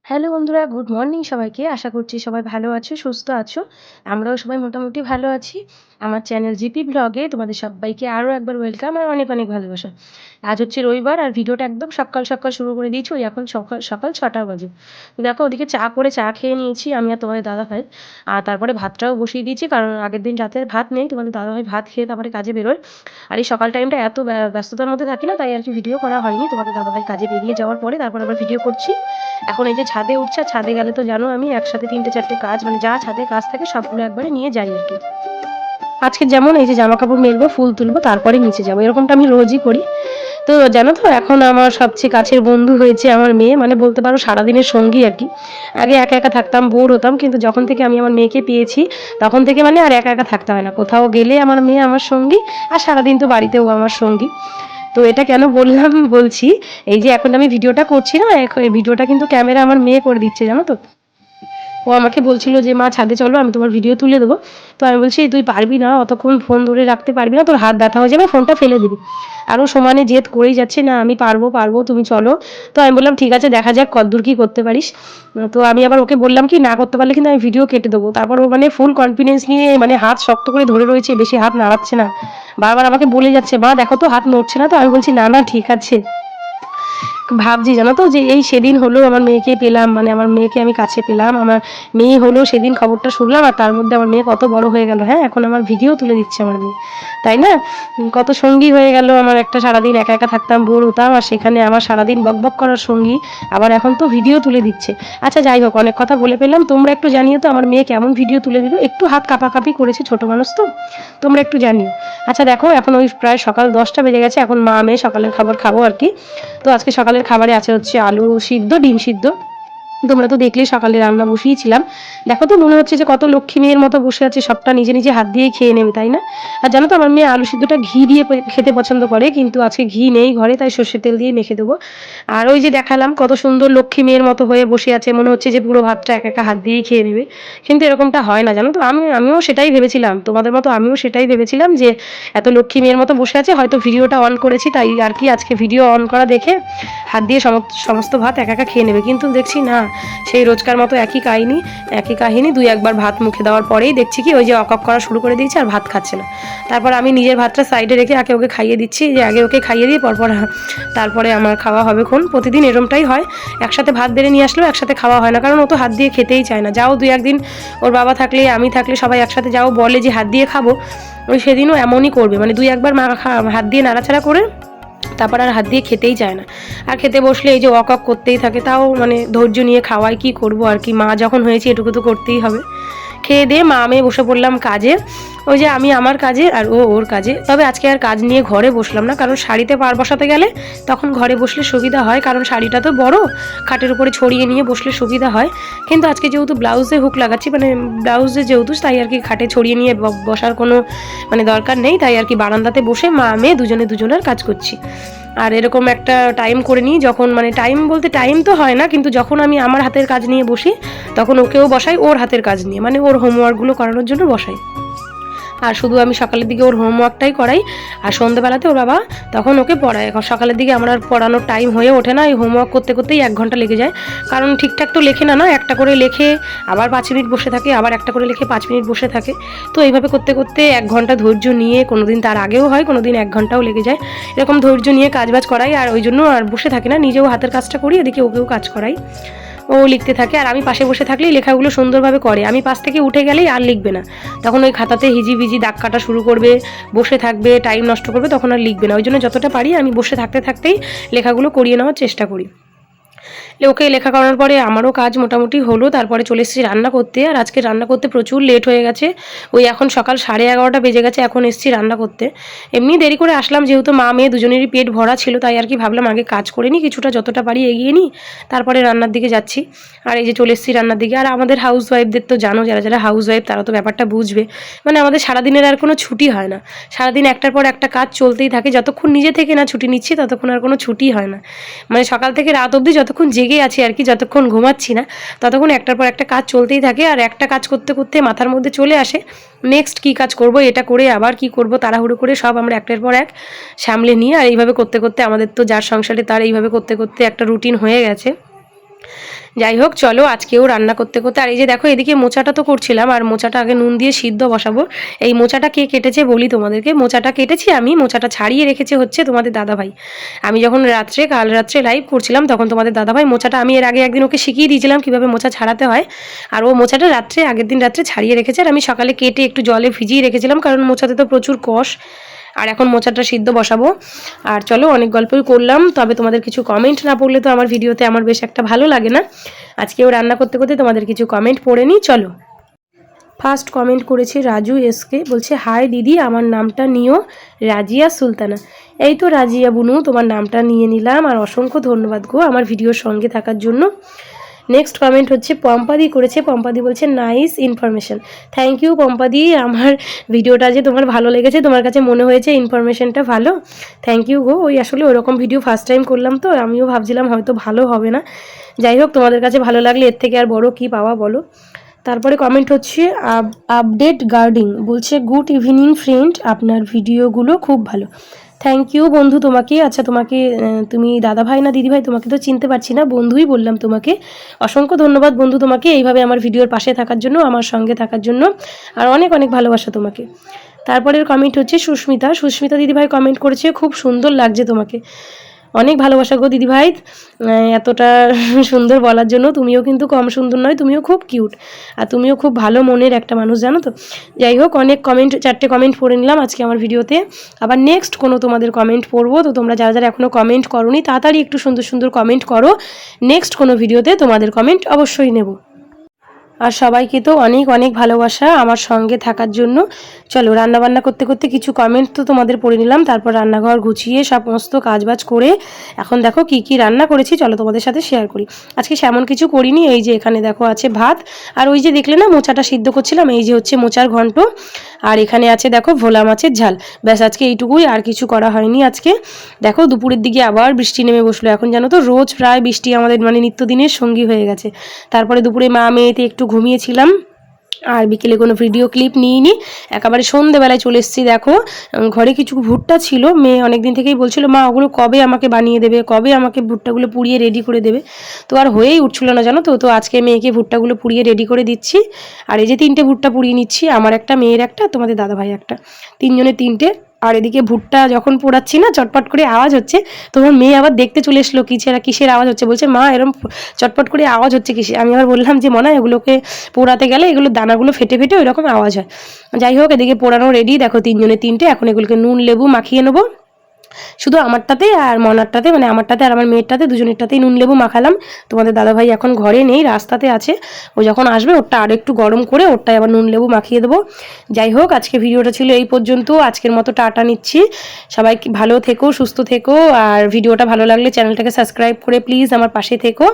Hello বন্ধুরা, good morning সবাইকে। আশা করছি সবাই ভালো আছো, সুস্থ আছো। আমরাও সবাই মোটামুটি ভালো আছি। আমার চ্যানেল জিপি ব্লগে তোমাদের সবাইকে আরও একবার ওয়েলকাম আর অনেক অনেক ভালোবাসা। আজ হচ্ছে রবিবার আর ভিডিওটা একদম সকাল সকাল শুরু করে দিয়েছি। ওই এখন সকাল সকাল 6টা বাজে। দেখো ওদিকে চা খেয়ে নিয়েছি আমি আর তোমাদের দাদাভাই। আর তারপরে ভাতটাও বসিয়ে দিয়েছি, কারণ আগের দিন রাতে ভাত নেই, তোমাদের দাদাভাই ভাত খেয়ে তারপরে কাজে বেরোয়। আর এই সকাল টাইমটা এত ব্যস্ততার মধ্যে থাকি না, তাই আর কি ভিডিও করা হয়নি। তোমাদের দাদাভাই কাজে বেরিয়ে যাওয়ার পরে তারপর আবার ভিডিও করছি। এখন এই যে ছাদে উঠছে, আর ছাদে গেলে তো জানো আমি একসাথে 3টে 4টে কাজ, মানে যা ছাদে কাজ থাকে সবগুলো একবারে নিয়ে যাই আর কি। আজকে যেমন এই যে জামা কাপড় মেলবো, ফুল তুলবো, তারপরে নিচে যাবো, এরকমটা আমি রোজই করি। তো জানো তো এখন আমার সবচেয়ে কাছের বন্ধু হয়েছে আমার মেয়ে, মানে বলতে পারো সারাদিনের সঙ্গী আর কি। আগে একা একা থাকতাম, বোর হতাম, কিন্তু যখন থেকে আমি আমার মেয়েকে পেয়েছি তখন থেকে মানে আর একা একা থাকতে হয় না। কোথাও গেলে আমার মেয়ে আমার সঙ্গী, আর সারাদিন তো বাড়িতেও আমার সঙ্গী। তো এটা কেন বললাম বলছি, এই যে এখন আমি ভিডিওটা করছি না, এই ভিডিওটা কিন্তু ক্যামেরা আমার মেয়ে করে দিচ্ছে, জানো তো। ও আমাকে বলছিল যে মা ছাদে চলো, আমি তোমার ভিডিও তুলে দেবো। তো আমি বলছি তুই পারবি না, অতক্ষণ ফোন ধরে রাখতে পারবি না, তোর হাত ব্যথা হয়ে যাবে, ফোনটা ফেলে দিবি। আরও সমানে জেদ করেই যাচ্ছে, না আমি পারবো পারবো তুমি চলো। তো আমি বললাম ঠিক আছে, দেখা যাক কতদূর কী করতে পারিস। তো আমি আবার ওকে বললাম কি, না করতে পারলে কিন্তু আমি ভিডিও কেটে দেবো। তারপর ও মানে ফুল কনফিডেন্স নিয়ে মানে হাত শক্ত করে ধরে রয়েছে, বেশি হাত নাড়াচ্ছে না। বারবার আমাকে বলে যাচ্ছে মা দেখো তো হাত নড়ছে না। তো আমি বলছি না না ঠিক আছে। ভাবছি জানো তো যে এই সেদিন হলো আমার মেয়েকে পেলাম, মানে আমার মেয়েকে আমি কাছে পেলাম, আমার মেয়ে হলো সেদিন খবরটা শুনলাম, আর তার মধ্যে আমার মেয়ে কত বড় হয়ে গেল। হ্যাঁ, এখন আমার ভিডিও তুলে দিচ্ছে আমার মেয়ে, তাই না? কত সঙ্গী হয়ে গেল আমার। একটা সারাদিন একা একা থাকতাম, বোর হতাম, আর সেখানে আমার সারাদিন বকবক করার সঙ্গী আবার এখন তো ভিডিও তুলে দিচ্ছে। আচ্ছা যাই হোক, অনেক কথা বলে পেলাম। তোমরা একটু জানিও তো আমার মেয়ে কেমন ভিডিও তুলে দিল। একটু হাত কাঁপাকাঁপি করেছে, ছোট মানুষ তো, তোমরা একটু জানিও। আচ্ছা দেখো এখন ওই প্রায় সকাল 10টা বেজে গেছে, এখন মা মেয়ে সকালের খাবার খাবো আর কি। তো আজকে সকালের খাবারে আছে হচ্ছে আলু সিদ্ধ, ডিম সিদ্ধ। তোমরা তো দেখলেই সকালে রান্না বসিয়েছিলাম। দেখো তো মনে হচ্ছে যে কত লক্ষ্মী মেয়ের মতো বসে আছে, সবটা নিজে নিজে হাত দিয়েই খেয়ে নেবে, তাই না? আর জানো তো আমার মেয়ে আলু সিদ্ধটা ঘি দিয়ে খেতে পছন্দ করে, কিন্তু আজকে ঘি নেই ঘরে, তাই সর্ষের তেল দিয়ে মেখে দেবো। আর ওই যে দেখালাম কত সুন্দর লক্ষ্মী মেয়ের মতো হয়ে বসে আছে, মনে হচ্ছে যে পুরো ভাতটা একা একা হাত দিয়েই খেয়ে নেবে। কিন্তু এরকমটা হয় না, জানো তো। আমিও সেটাই ভেবেছিলাম, তোমাদের মতো আমিও সেটাই ভেবেছিলাম যে এত লক্ষ্মী মেয়ের মতো বসে আছে, হয়তো ভিডিওটা অন করেছি তাই আর কি, আজকে ভিডিও অন করা দেখে হাত দিয়ে সমস্ত ভাত একা একা খেয়ে নেবে। কিন্তু দেখছি না, সেই রোজকার মতো একই কাহিনী 2-1বার ভাত মুখে দেওয়ার পরেই দেখছি কি ওই যে অকক করা শুরু করে দিয়েছে, আর ভাত খাচ্ছে না। তারপর আমি নিজের ভাতটা সাইডে রেখে আগে ওকে খাইয়ে দিচ্ছি, যে আগে ওকে খাইয়ে দিই পরপর তারপরে আমার খাওয়া হবে। প্রতিদিন এরমটাই হয়, একসাথে ভাত বেড়ে নিয়ে আসলেও একসাথে খাওয়া হয় না, কারণ ও তো হাত দিয়ে খেতেই চায় না। যাও 2-1 দিন ওর বাবা থাকলে আমি থাকলে সবাই একসাথে যাও বলে যে হাত দিয়ে খাবো, ওই সেদিনও এমনই করবে, মানে 2-1বার হাত দিয়ে নাড়াচাড়া করে তারপর আর হাত দিয়ে খেতেই চায় না। আর খেতে বসলে এই যে অক করতেই থাকে, তাও মানে ধৈর্য নিয়ে খাওয়াই, কি করব আর কি, মা যখন হয়েছে এটুকু তো করতেই হবে। খেয়ে দিয়ে মা আমি বসে পড়লাম কাজে। ওই যে আমি আমার কাজে আর ও ওর কাজে। তবে আজকে আর কাজ নিয়ে ঘরে বসলাম না, কারণ শাড়িতে পার বসাতে গেলে তখন ঘরে বসলে সুবিধা হয়, কারণ শাড়িটা তো বড়, খাটের উপরে ছড়িয়ে নিয়ে বসলে সুবিধা হয়। কিন্তু আজকে যেহেতু ব্লাউজে হুক লাগাচ্ছি, মানে ব্লাউজে যেহেতু, তাই আর কি খাটে ছড়িয়ে নিয়ে বসার কোনো মানে দরকার নেই, তাই আর কি বারান্দাতে বসে মা মেয়ে দুজনের কাজ করছি। আর এরকম একটা টাইম করে নিই, যখন মানে টাইম বলতে টাইম তো হয় না, কিন্তু যখন আমি আমার হাতের কাজ নিয়ে বসি তখন ওকেও বসাই ওর হাতের কাজ নিয়ে, মানে ওর হোমওয়ার্কগুলো করানোর জন্য বসাই। আর শুধু আমি সকালের দিকে ওর হোমওয়ার্কটাই করাই, আর সন্ধ্যেবেলাতে ওর বাবা তখন ওকে পড়ায়। এখন সকালের দিকে আমার আর পড়ানোর টাইম হয়ে ওঠে না, এই হোমওয়ার্ক করতে করতেই 1 ঘন্টা লেগে যায়। কারণ ঠিকঠাক তো লেখে না, একটা করে লেখে আবার 5 মিনিট বসে থাকে, আবার একটা করে লেখে 5 মিনিট বসে থাকে। তো এইভাবে করতে করতে 1 ঘন্টা ধৈর্য নিয়ে, কোনোদিন তার আগেও হয়, কোনোদিন 1 ঘন্টাও লেগে যায়। এরকম ধৈর্য নিয়ে কাজবাজ করাই, আর ওই জন্য আর বসে থাকি না, নিজেও হাতের কাজটা করি, এদিকে ওকেও কাজ করাই। ও লিখতে থাকে, আর আমি পাশে বসে থাকলেই লেখাগুলো সুন্দরভাবে করে। আমি পাশ থেকে উঠে গেলেই আর লিখবে না, তখন ওই খাতাতে হিজিবিজি দাগ কাটা শুরু করবে, বসে থাকবে, টাইম নষ্ট করবে, তখন আর লিখবে না। ওই জন্য যতটা পারি আমি বসে থাকতে থাকতেই লেখাগুলো করিয়ে নেওয়ার চেষ্টা করি। ওকে লেখা করানোর পরে আমারও কাজ মোটামুটি হলো, তারপরে চলে এসেছি রান্না করতে। আর আজকে রান্না করতে প্রচুর লেট হয়ে গেছে, ওই এখন সকাল 11:30 বেজে গেছে, এখন এসেছি রান্না করতে। এমনি দেরি করে আসলাম, যেহেতু মা মেয়ে দুজনেরই পেট ভরা ছিল, তাই আর কি ভাবলাম আগে কাজ করে নিই, কিছুটা যতটা পারি এগিয়ে নিই, তারপরে রান্নার দিকে যাচ্ছি। আর এই যে চলে এসেছি রান্নার দিকে। আর আমাদের হাউস ওয়াইফদের তো জানো, যারা যারা হাউস ওয়াইফ তারা তো ব্যাপারটা বুঝবে, মানে আমাদের সারাদিনের আর কোনো ছুটি হয় না, সারাদিন একটার পর একটা কাজ চলতেই থাকে। যতক্ষণ নিজে থেকে না ছুটি নিচ্ছি ততক্ষণ আর কোনো ছুটি হয় না, মানে সকাল থেকে রাত অবধি যতক্ষণ জেগে আছি আর কি, যতক্ষণ ঘুমাচ্ছি না ততক্ষণ একটার পর একটা কাজ চলতেই থাকে। আর একটা কাজ করতে করতে মাথার মধ্যে চলে আসে নেক্সট কী কাজ করব, এটা করে আবার কি করব, তাড়াহুড়ো করে সব আমরা একটার পর এক সামলে নিয়ে, আর এইভাবে করতে করতে আমাদের তো যার সংসারে তার এইভাবে করতে করতে একটা রুটিন হয়ে গেছে। যাই হোক চলো আজকেও রান্না করতে করতে, আর এই যে দেখো এদিকে মোচাটা তো করছিলাম, আর মোচাটা আগে নুন দিয়ে সিদ্ধ বসাবো। এই মোচাটা কে কেটেছে বলি তোমাদেরকে, মোচাটা কেটেছি আমি, মোচাটা ছাড়িয়ে রেখেছে হচ্ছে তোমাদের দাদাভাই। আমি যখন কাল রাত্রে লাইভ করছিলাম তখন তোমাদের দাদাভাই মোচাটা, আমি এর আগে একদিন ওকে শিখিয়ে দিয়েছিলাম কীভাবে মোচা ছাড়াতে হয়, আর ও মোচাটা আগের দিন রাত্রে ছাড়িয়ে রেখেছে, আর আমি সকালে কেটে একটু জলে ভিজিয়ে রেখেছিলাম, কারণ মোচাতে তো প্রচুর কষ। আর এখন মোচাটা সিদ্ধ বসাবো। আর চলো অনেক গল্পই করলাম, তবে তোমাদের কিছু কমেন্ট না পড়লে তো আমার ভিডিওতে আমার বেশ একটা ভালো লাগে না। আজকেও রান্না করতে করতে তোমাদের কিছু কমেন্ট পড়ে নিই চলো। ফার্স্ট কমেন্ট করেছে রাজু এসকে, বলছে হাই দিদি, আমার নামটা নিও রাজিয়া সুলতানা। এই তো রাজিয়া বুনু, তোমার নামটা নিয়ে নিলাম, আর অসংখ্য ধন্যবাদ গো আমার ভিডিওর সঙ্গে থাকার জন্য। নেক্সট কমেন্ট হচ্ছে পম্পাদি করেছে, পম্পাদি বলছে নাইস ইনফরমেশন। থ্যাংক ইউ পম্পাদি, আমার ভিডিওটা যে তোমার ভালো লেগেছে, তোমার কাছে মনে হয়েছে ইনফরমেশনটা ভালো, থ্যাংক ইউ গো। ওই আসলে ওরকম ভিডিও ফার্স্ট টাইম করলাম তো, আমিও ভাবছিলাম হয়তো ভালো হবে না, যাই হোক তোমাদের কাছে ভালো লাগলে এর থেকে আর বড় কি পাওয়া বলো। তারপরে কমেন্ট হচ্ছে আপডেট গার্ডিং, বলছে গুড ইভিনিং ফ্রেন্ড, আপনার ভিডিওগুলো খুব ভালো। থ্যাংক ইউ বন্ধু তোমাকে। আচ্ছা তোমাকে, তুমি দাদাভাই না দিদিভাই, তোমাকে তো চিনতে পারছি না, বন্ধুই বললাম তোমাকে। অসংখ্য ধন্যবাদ বন্ধু তোমাকে এইভাবে আমার ভিডিওর পাশে থাকার জন্য, আমার সঙ্গে থাকার জন্য, আর অনেক অনেক ভালোবাসা তোমাকে। তারপরের কমেন্ট হচ্ছে সুস্মিতা দিদিভাই কমেন্ট করেছে, খুব সুন্দর লাগছে তোমাকে। অনেক ভালোবাসা গো দিদিভাই, এতটা সুন্দর বলার জন্য। তুমিও কিন্তু কম সুন্দর নয়, তুমিও খুব কিউট, আর তুমিও খুব ভালো মনের একটা মানুষ, জানো তো। যাই হোক অনেক কমেন্ট, 4টে কমেন্ট পড়ে নিলাম আজকে আমার ভিডিওতে। আবার নেক্সট কোনো তোমাদের কমেন্ট পড়বো, তো তোমরা যারা যারা এখনও কমেন্ট করোনি তাড়াতাড়ি একটু সুন্দর সুন্দর কমেন্ট করো, নেক্সট কোনো ভিডিওতে তোমাদের কমেন্ট অবশ্যই নেব। আর সবাইকে তো অনেক অনেক ভালোবাসা আমার সঙ্গে থাকার জন্য। চলো রান্নাবান্না করতে করতে কিছু কমেন্ট তো তোমাদের পড়ে নিলাম, তারপর রান্নাঘর গুছিয়ে সমস্ত কাজবাজ করে এখন দেখো কি কি রান্না করেছি চলো তোমাদের সাথে শেয়ার করি। আজকে সেমন কিছু করিনি, এই যে এখানে দেখো আছে ভাত, আর ওই যে দেখলে না মোচাটা সিদ্ধ করছিলাম, এই যে হচ্ছে মোচার ঘন্ট, আর এখানে আছে দেখো ভোলা মাছের ঝাল, ব্যাস আজকে এইটুকুই, আর কিছু করা হয়নি আজকে। দেখো দুপুরের দিকে আবার বৃষ্টি নেমে বসলো, এখন জানো তো রোজ প্রায় বৃষ্টি আমাদের মানে নিত্যদিনের সঙ্গী হয়ে গেছে। তারপরে দুপুরে মা মেয়েতে একটু ঘুমিয়েছিলাম, আর বিকেলে কোনো ভিডিও ক্লিপ নিইনি, একেবারে সন্ধেবেলায় চলে এসেছি। দেখো ঘরে কিছু ভুট্টা ছিল, মেয়ে অনেকদিন থেকেই বলছিল মা ওগুলো কবে আমাকে বানিয়ে দেবে, কবে আমাকে ভুট্টাগুলো পুড়িয়ে রেডি করে দেবে, তো আর হয়েই উঠছিল না জানো তো। তো আজকে মেয়েকে ভুট্টাগুলো পুড়িয়ে রেডি করে দিচ্ছি, আর এই যে 3টে ভুট্টা পুড়িয়ে নিচ্ছি, আমার একটা, মেয়ের একটা, তোমাদের দাদাভাই একটা, 3জনের 3টে। আর এদিকে ভুট্টা যখন পোড়াচ্ছি না চটপট করে আওয়াজ হচ্ছে, তোমার মেয়ে আবার দেখতে চলে এসলো কিসের আওয়াজ হচ্ছে, বলছে মা এরম চটপট করে আওয়াজ হচ্ছে কিসে। আমি আবার বললাম যে মনে হয় এগুলোকে পোড়াতে গেলে এগুলো দানাগুলো ফেটে ফেটে ওই রকম আওয়াজ হয়। যাই হোক এদিকে পোড়ানো রেডি, দেখো 3জনের 3টে, এখন এগুলোকে নুন লেবু মাখিয়ে নেবো। শুধু আমারটাতে আর মনারটাতে, মানে আমারটাতে আর আমার মেয়েরটাতে, দুজনেরটাতেই নুন লেবু মাখালাম। তোমাদের দাদাভাই এখন ঘরে নেই, রাস্তাতে আছে, ও যখন আসবে ওরটা আরও একটু গরম করে ওরটায় আবার নুন লেবু মাখিয়ে দেবো। যাই হোক আজকে ভিডিওটা ছিল এই পর্যন্ত, আজকের মতো টাটা নিচ্ছি। সবাই ভালো থেকো, সুস্থ থেকো, আর ভিডিওটা ভালো লাগলে চ্যানেলটাকে সাবস্ক্রাইব করে প্লিজ আমার পাশে থেকো।